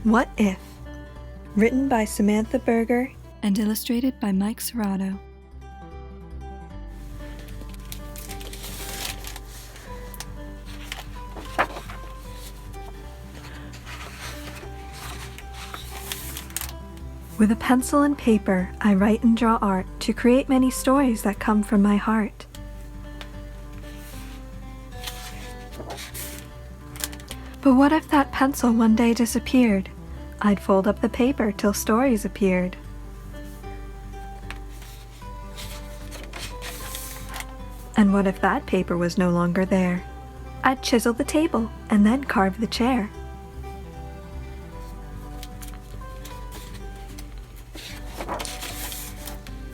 What If? Written by Samantha Berger and illustrated by Mike Curato. With a pencil and paper, I write and draw art to create many stories that come from my heart. But what if that pencil one day disappeared? I'd fold up the paper till stories appeared. And what if that paper was no longer there? I'd chisel the table and then carve the chair.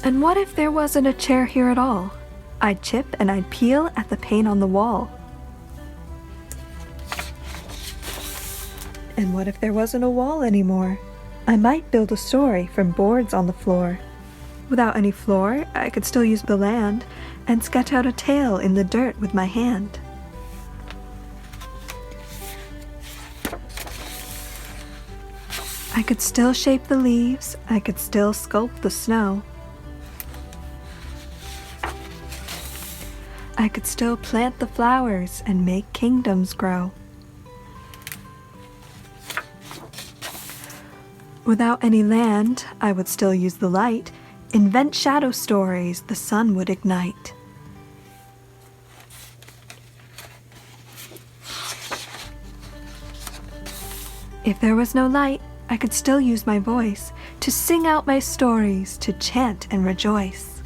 And what if there wasn't a chair here at all? I'd chip and I'd peel at the paint on the wall. And what if there wasn't a wall anymore? I might build a story from boards on the floor. Without any floor, I could still use the land and sketch out a tale in the dirt with my hand. I could still shape the leaves, I could still sculpt the snow. I could still plant the flowers and make kingdoms grow. Without any land, I would still use the light, invent shadow stories the sun would ignite. If there was no light, I could still use my voice to sing out my stories, to chant and rejoice.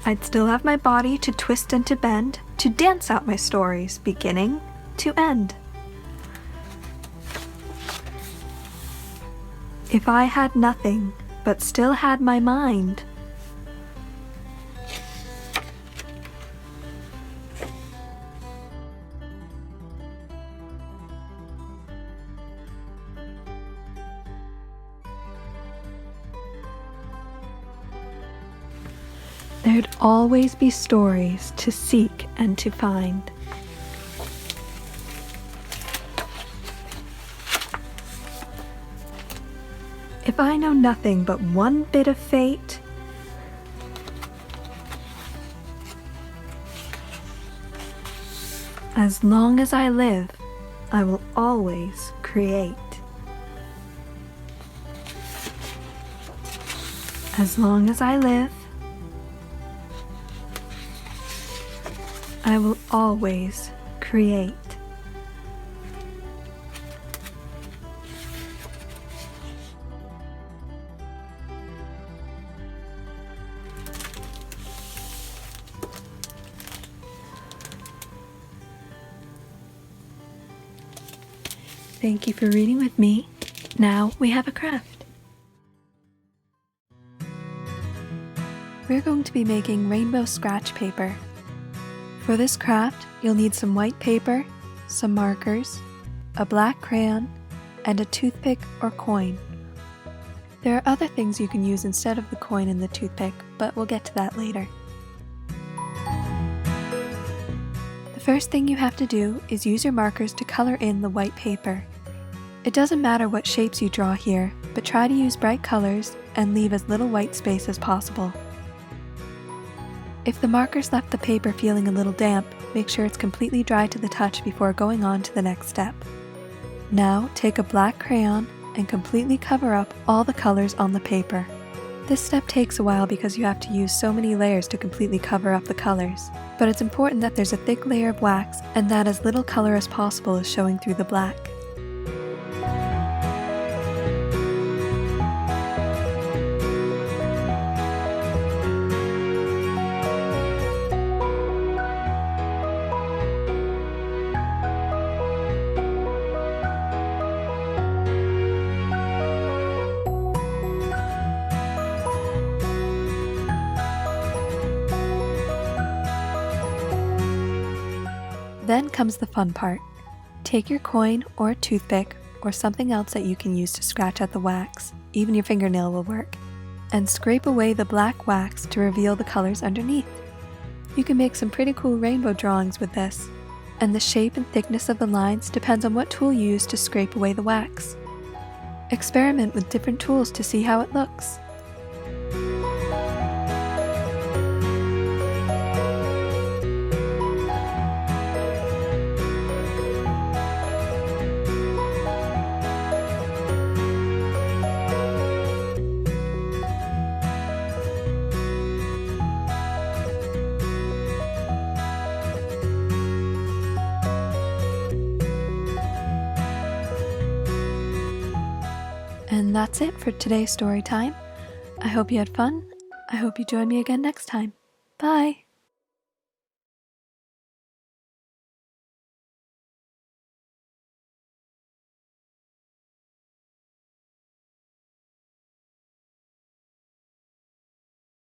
I'd still have my body to twist and to bend, to dance out my stories, beginning to end. If I had nothing, but still had my mind, there'd always be stories to seek and to find. If I know nothing but one bit of fate, as long as I live, I will always create. As long as I live, I will always create. Thank you for reading with me. Now we have a craft. We're going to be making rainbow scratch paper. For this craft, you'll need some white paper, some markers, a black crayon, and a toothpick or coin. There are other things you can use instead of the coin and the toothpick, but we'll get to that later. The first thing you have to do is use your markers to color in the white paper. It doesn't matter what shapes you draw here, but try to use bright colors and leave as little white space as possible. If the markers left the paper feeling a little damp, make sure it's completely dry to the touch before going on to the next step. Now take a black crayon and completely cover up all the colors on the paper. This step takes a while because you have to use so many layers to completely cover up the colors, but it's important that there's a thick layer of wax and that as little color as possible is showing through the black. Then comes the fun part. Take your coin or a toothpick or something else that you can use to scratch out the wax, even your fingernail will work, and scrape away the black wax to reveal the colors underneath. You can make some pretty cool rainbow drawings with this, and the shape and thickness of the lines depends on what tool you use to scrape away the wax. Experiment with different tools to see how it looks. And that's it for today's story time. I hope you had fun. I hope you join me again next time. Bye!